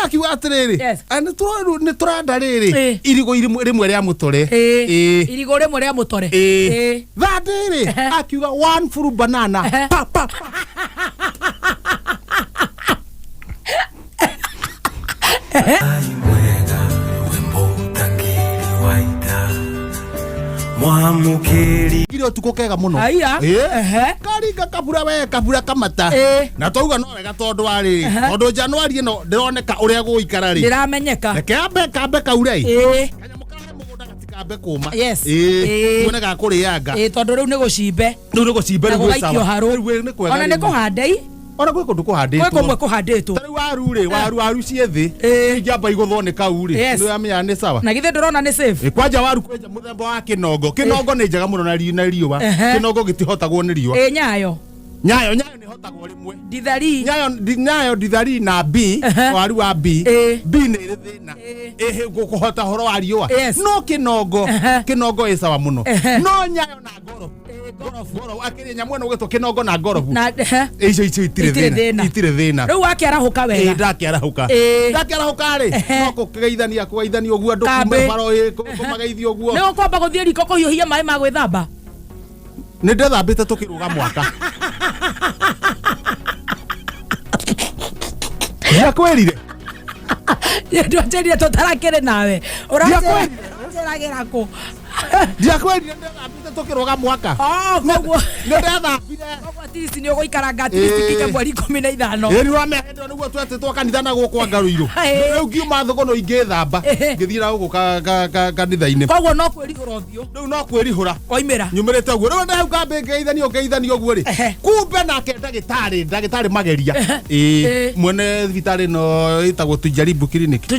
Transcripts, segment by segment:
akiuga atiriri ani ni turanda riri irigo rimwe ria mutore irigo rimwe ria mutore thatiri akiuga one full banana pa Mwamukiri kiro tukokega muno karinga kabura kamata na twauga no wega tondu ari tondu Januari no ndironeka uria guikara ri ndiramenyeka kambe kaurei kanya mukara mugunda gatikambe kuma kuoneka kurianga tondu riu ni gucimbe riu sawa riu ni kwega ona ni kuhandei ona gwiko ndukuhanditwo gwiko mwe kuhanditwo tari waru cithi ngiamba iguthoneka uri ni yamenya ni sawa na githe ndurona ni safe kwanja waru kwenja muthemba wa kinongo ni njega muno na riuwa kinongo gitihotagwo ni riuwa nyayo ni hotagwo rimwe dithari nyayo dithari na B waru wa B ni ri thina gukuhota horo wa riuwa no kinongo is sawa muno no nyayo na goro akiri nyamwe no gitwo kinongo na gorofu na icio itire thina riu wakiarahuka wega ndakiarahuka ri no kugeithania uguo andu kuma baro kumageithia uguo no kwamba guthie riko kuhiuhia mai ma gwithamba ni ndethambite tukiruga mwaka yakwirire ndwateria tutarakire nawe uragira ku ndiakwirire ndethambite tukiruga mwaka koguo ndethambire koguo atirisi ni uguikara atirisi kinya mweri 15 ni wamehendo niguo twetitwo kanitha na gukwa ngaruiru riu ngiuma thugono ingithamba ngithira guku kanitha-ini koguo no kwirihura uthio riu no kwirihura oimira nyumirite uguo riu ndahau kambe ngeithania uguo ri kumbe nake ndagitari mageria mwene thibitari no itagwo tujaribu clinic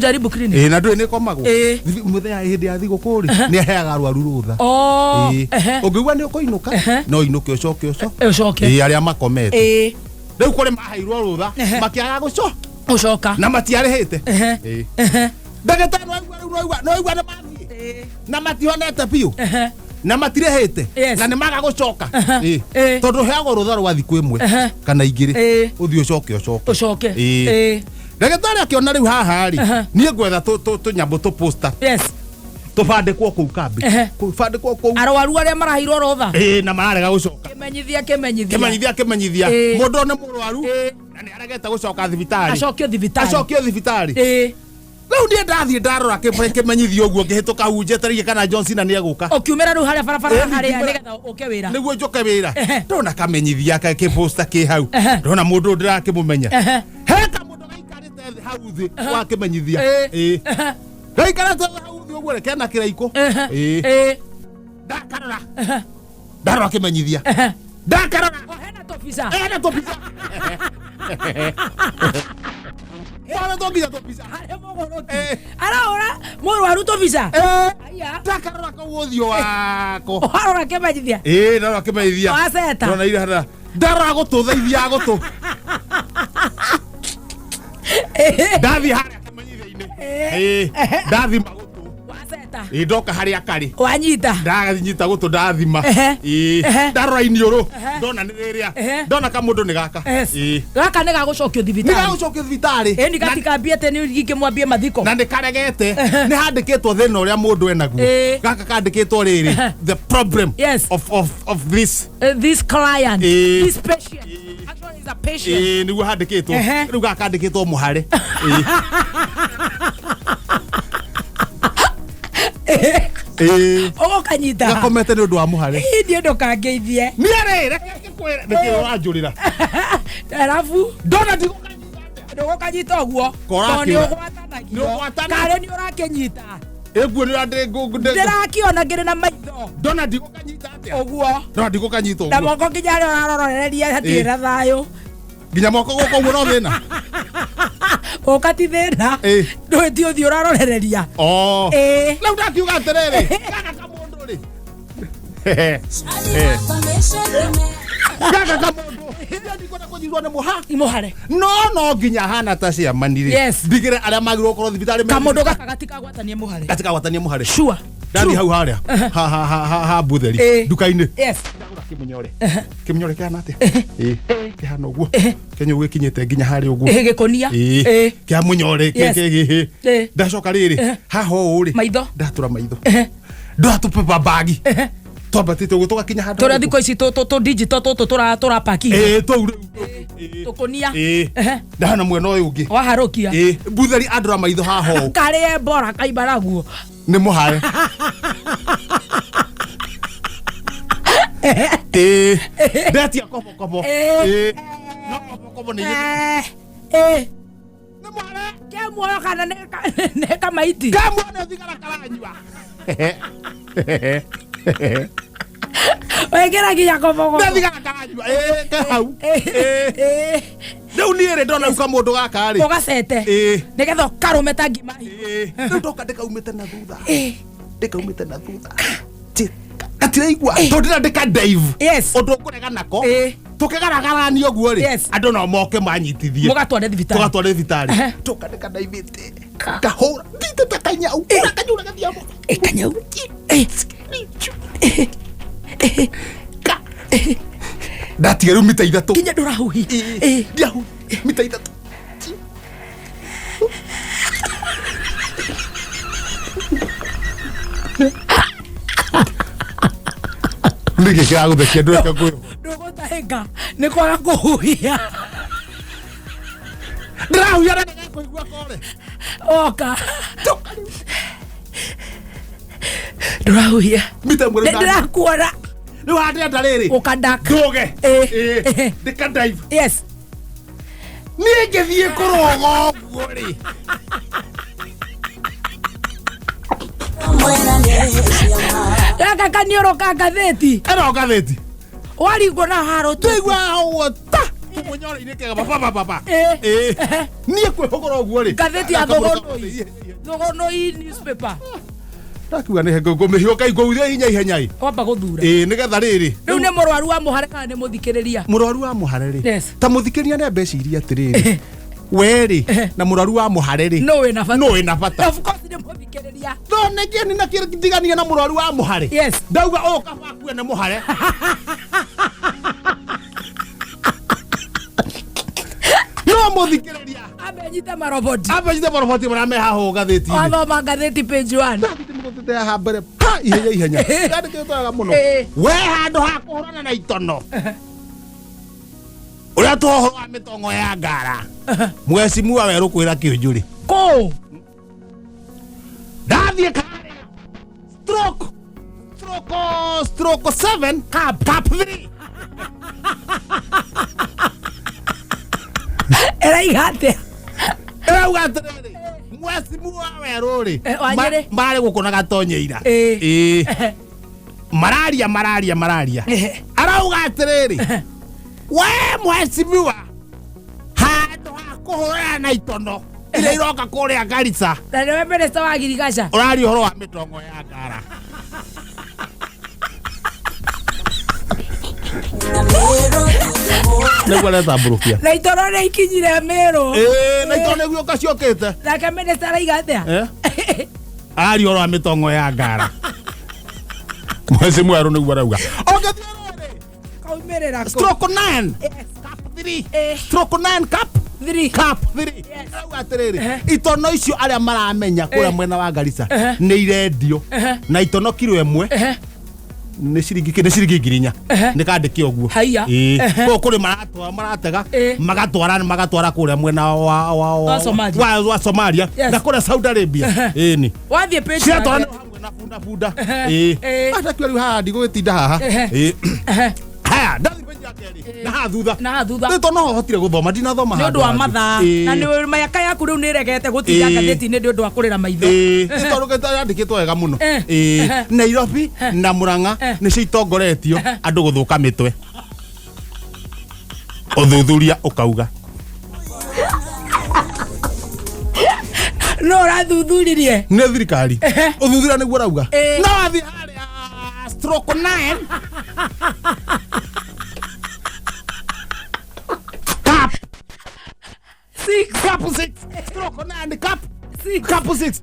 na ndui ni komagwo muthenya hindi ya thiguku ri ni aheaga arwaru rutha ungigua ni ukuinuka no inuke ucoke aria makomete riu kuri mahairwo rutha makiaga gucoka na matiarihite ndagitari no igua na mathi na matihonete piu na matirehete na ni maga gucoka tondu heagwo rutha rwa thiku imwe kana igiri uthio ucoke ndagitari akiona riu haha ri nie gwetha tunyambo tu poster tubandikwo kuu kambi kubandikwo kuu arwaru aria marahirwo rutha na mararega gucoka kimenyithia mundu ne murwaru na ni aregete gucoka thibitari acokio thibitari riu ndie ndathie ndarora kimenyithio uguo ngihituka hunjeterie kana Johnson ni eguka ukiumira riu haria barabara haria nigetha uke wira niguo njuke wira ndona kamenyithia ki poster ki hau ndona mundu ndirakimumenya heka mundu gaikarite hau thi wa kimenyithia gaikarite hau thi uguo rekena kiraiko ndarora kimenyithia ndakarora hena tofisa Wala toki ya topisa. Ara murwaru topisa. Aya. Takarora ko wothio wako. Arora kemenyithia. Ndarora kemenyithia. Waseta. Ndona ira hara. Ndara gututhaithia gutu. Ndathi haria kemenyithia-ini. Ndathi magutu. Waseta. Ndoka haria kari. Wanyita. Ndagathita gutu ndathima. Ndarora iniuru. Ndona ni riria. Ndona ka mundu ni gaka. Gaka ni gagucokio thibitari. Ni gagucokio thibitari. Ni gatikambie ni urigike mwambie mathiko. Na ndikaregete. Ni handikitwo thina uria mundu enaguo. Gaka kandikitwo riri. The problem of this client. This patient. Actually is a patient. Niguo handikitwo. Riu gaka kandikitwo muhare. Ogo kanyita. Gakomete ni undu wa muhare. Ndie ndukangeithie. Ni arire kikwira ndikiro wanjurira. Arafu ndona ndugukanyita uguo. Ni ugwatanagio. Kare ni urakenyita. Eguo ni andingu ndirakiona ngiri na maitho. Ndona ndigukanyita atia. Uguo. Ndona ndigukanyita uguo. Na moko kinyari urarororeria hatira thayo. Nginya moko guko uguo no thina. Okati thina. Ndwiti uthi urarorereria. Lau ndakiuga atiriri. Gaka kamundu ri. Gaka kamundu. Ndikona kuthirwo ni muhare. No nginya hana ta cia manire. Ndigire aria magirwo korwo thibitari me. Kamundu gaka gatikagwatanie muhare. Gatikagwatanie muhare. Sure. Ndari hau haria. Ha butheri. Duka-ini. Yes. kimunyore kana atia kihana uguo kenyo gikinyite nginya hari uguo gikonia kia munyore kege ndacoka riri haho uri ndatura maitho ndatupa bagi tobatite gutuka kinya handu tora thiko ici to digital tora paki tukunia ndahana mwena uyu ungi waharukia butheri andura maitho haho kare bora kaibaraguo ni muhae Betia kopo no kopo ni muhae kemwo kana ne kamaiti kemwo ne thigara karanywa wegera giya kopo ne thigara karanywa kahau Deu niere ndona uka mundu gaka ri ugacete nigetha karume tangi mai ndoka ndikaumite na thutha ndikaumite na thutha atiraigua tondira ndika Dave undu kurega nako tukigaragara oguo ri andu no moke manyitithie mugatware thibitari tuka ndika Dave kahura ndite kanyau kanyura gathiamo kanyau ndatigeru mita ithatu kinya ndurahuhi ndiahu mita ithatu nige kira guthekia ndweka kuyo ndugutahenga ni kwaga kuhuhia ndirahuia na kuigua kore oka ndirahuia mita mwere ndirakuona ni wate ndariri ukandaka ndoge ndika Dave ni ngethie kurogo guo ri Aka kanioro ka gatheti waringo na haro tuigua wota munyore ine kega papa nie kwihogora guo ri gatheti ya thogonoi newspaper ndakiuga ni hengo ngumihio kai ngouthia hinya ihenya kwamba guthura nigetha riri riu ni murwaru wa muhare kana ni muthikiriria murwaru wa muhare ri ta muthikiriria ni ambeciria atiriri weri na murwaru wa muhare ri no we na bata of course ni muthikiriria no neke ni nakidigania na murwaru wa muhare ndauga o kabaku ne muhare no muthikiriria abenyita maroboti marame haho gatheti athoma gatheti page 1 te ha mbere pa ihenya ndike twaga muno we handu ha kuhurana na itono uria toho wa mitongo ya ngara mwecimu wa weru kwira kiunjuri ko ndathie kare stroke 7 cap 3 era igate mwecimu wa weru ri wanyere mari gukuna gatonyeira malaria arauga atiriri we mwecimu wa handu ha kuhurana na itono ile iroka kuria Garissa na niwe minister wa girigasha urari horo wa mitongo ya ngara negwa leta burufia na itono ne ikinyire mero na itono guo kaciokete na ka minister aigatea ari horo wa mitongo ya ngara mwecimu wa runu arauga kaumerera ko stroke 9 cap 3 stroke 9 cap 3 atiriri itono icio aria maramenya kuria mwena wa Garissa ni irendio na itono kilo emwe ni ciringi 4 ni kandike oguo ko kuri maratega magatwara kuria mwena wa Somalia na kuria Saudi Arabia ni wathie page cia twana hamwe na funda ata kweli ha ndigwitinda haha haya ndathi page yake na thutha nito no hotire guthoma ndinathoma ni undu wa mathaa na ni mayaka yaku riu ni regete gutinda gatheti ni undu wa kurira maitho itorugete andikitwo wega muno Nairobi na Murang'a ni cio itongoretio andu guthuka mitwe uthuthuria ukauga no rathuthuririe ni thirikari uthuthuria niguo rauga no athi stroke 9 cap 6 stroke 9 cap 6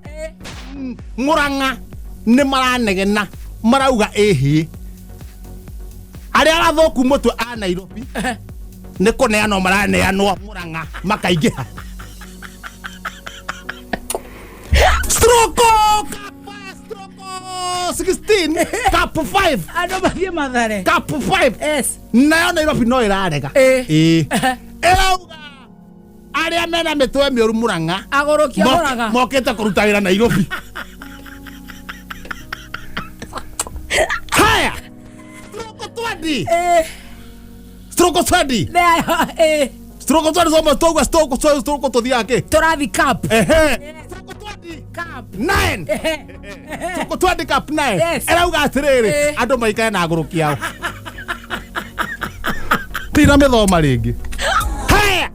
Murang'a ni maranegena marauga ehi aria arathoku mutwe a Nairobi ne kuneano maraneanwo Murang'a makaingiha Stroko 16 Cup 5 ando bathie Mathare Cup 5 yes nayo Nairobi no irarega erauga aria mena mitwe mioru Murang'a agorokia Murang'a mokete kuruta wira Nairobi haya Stroko 20 Stroko 20 Stroko tothiake torathi Cup Stroko 20 Cup 9 Stroko 20 Cup 9 erauga atiriri andu maikae na agorokia tira mithoma ringi haya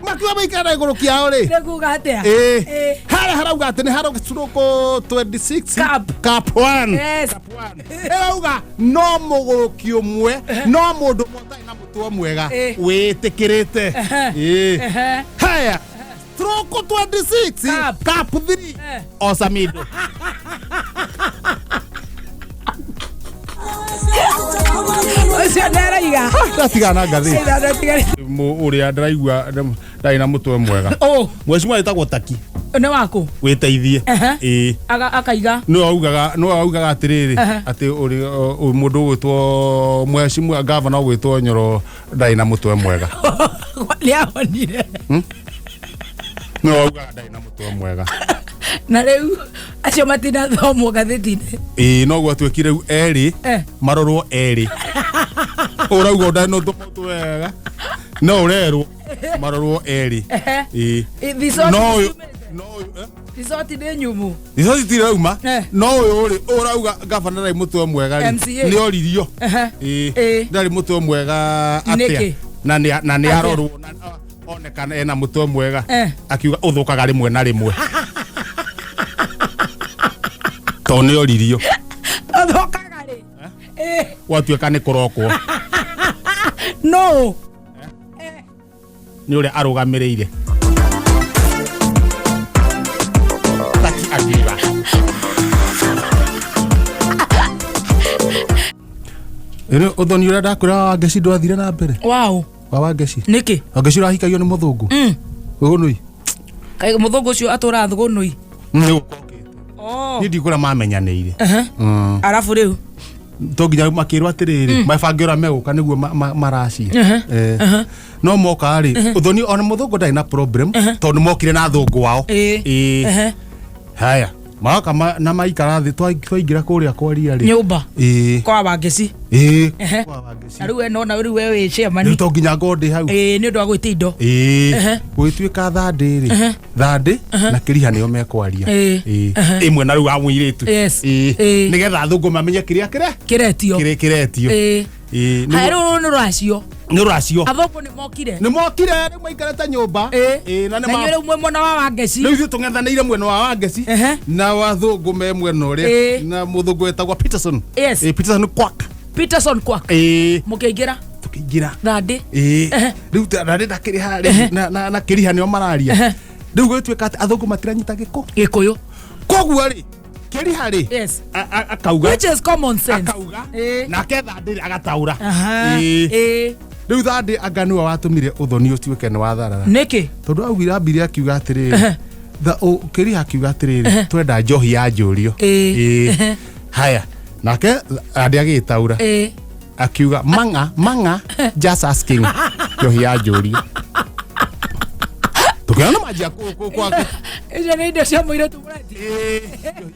makiwa maikae na agorokia ri nekuga atia harauga ati ni harauga Stroko 26 Cup 1 erauga no mugurukio mwe no mundu motai na mutwe mwega witikirite haya Stroko 26 Cup 3 Osamido Oceanera ndatigana ngathi uria ndiraigua ndai na mutwe mwega mwecimu etagwo Taki ne wako witeithie akaiga no augaga atiriri ati uri mundu gwitwo mwecimu governor gwitwo Nyoro ndai na mutwe mwega liaonire no augaga ndai na mutwe mwega na riu acio matina thomwo gathitine no gwatwekire riu eri marorwo eri urauga ndai no mutwe wega no urerwo marorwo eri no Risoti de nyumu. Risoti tirauma. No uyu urauga governor rai mutwe mwega ni oririo. Ndari mutwe mwega atia. Na ni arorwo onekana ena mutwe mwega. Akiuga uthukaga rimwe na rimwe. To ni oririo. Uthukaga ri. Watuika ni kurokwo. No. Ni uri arugamireire. Ere uthoni ura ndakura wa Ngeci ndwathire na mbere wow wa Ngeci niki Ngeci urahikagio ni muthungu ugunui kai muthungu ucio atura thugunui ni ukokete ni ndikura mamenyanire arafu riu to nginya makirwa atiriri mabangira meguka niguo maraci no moka ri uthoni ona muthungu ndai na problem tondu mokire na thungu wao haya maka na maikara thi twaingira kuria kwaria ri nyumba kwa Wangeci kwa Wangeci riu eno na riu we chairman ni to nginya ngodi hau ni ndu wa gwita indo gwituika thandi ri thandi na kiriha nio mekwaria imwe na riu amwiritu nigetha thungu mamenye kiria kiretio hairu ni racio athoko ni mokire ni maikarete nyumba na ni nyore umwe mwena wa Wangeci riu ithu tung'ethaniire mwena wa Wangeci na wathungu me mwena uri na muthungu etagwa Peterson Peterson Kwak mukiingira tukiingira thandi riu thandi ndakiriha na kiriha nio mararia riu gwituika athungu matiranyita gikuyu koguo ri kiriha ri akauga which is common sense akauga na ketha ndiri agataura riu thandi anga niwe watumire uthoni utuike ni watharara niki tondu augire ambire akiuga atiriri kiriha akiuga atiriri twenda njohi ya njurio haya nake andi agitaura akiuga manga just asking njohi ya njurio tukiona majia kwa icio ni indo cia muire tumureti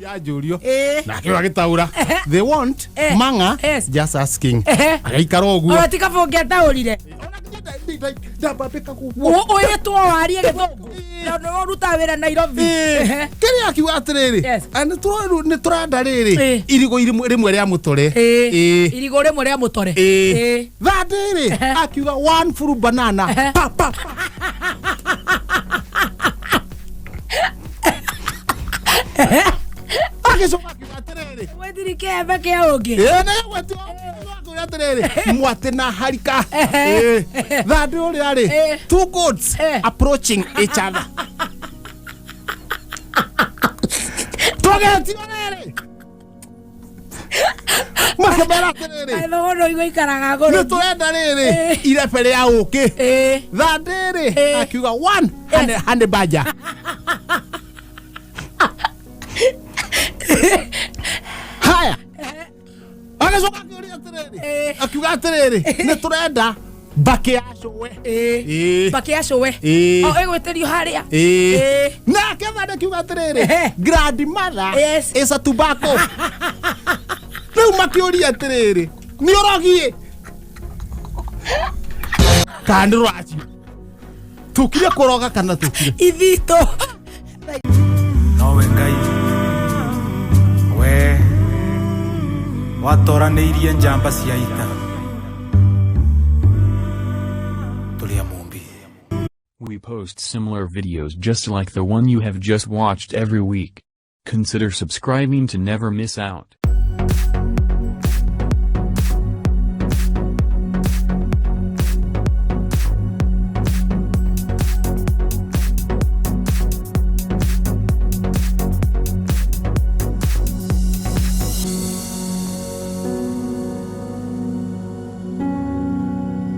ya njurio nake agitaura they want manga just asking agaikara uguo otika fongia taurire oyetwo warie githungu no ruta wira Nairobi kiri akiuga atiriri ni turanda riri irigo rimwe ria mutore irigo rimwe ria mutore thandi akiuga one full banana pa agicoka akiuga atiriri wethiri kembe kia ungi na gwetu atiriri mwate na harika thandi uria ri two goats approaching each other togeti orere makemera atiriri Thogono igũikaraga ngoro. nĩ tũrenda rĩrĩ irebere ya ũkĩ thandĩrĩ akiuga 1 honey badger haya agacoka akĩũria atĩrĩrĩ akiuga atĩrĩrĩ nĩ tũrenda mbakĩ ya cũwe mbakĩ ya cũwe ĩgwĩtĩrio harĩa nake thande akiuga atĩrĩrĩ grandmother is a tobacco rĩu makĩũria atĩrĩrĩ nĩ ũrogiĩ kana nĩ rũracio tũkire kũroga kana tũkire ithitũ nowe Ngai we watoranĩirie njamba cia ita tũrĩa mũmbi. We post similar videos just like the one you have just watched every week. Consider subscribing to never miss out.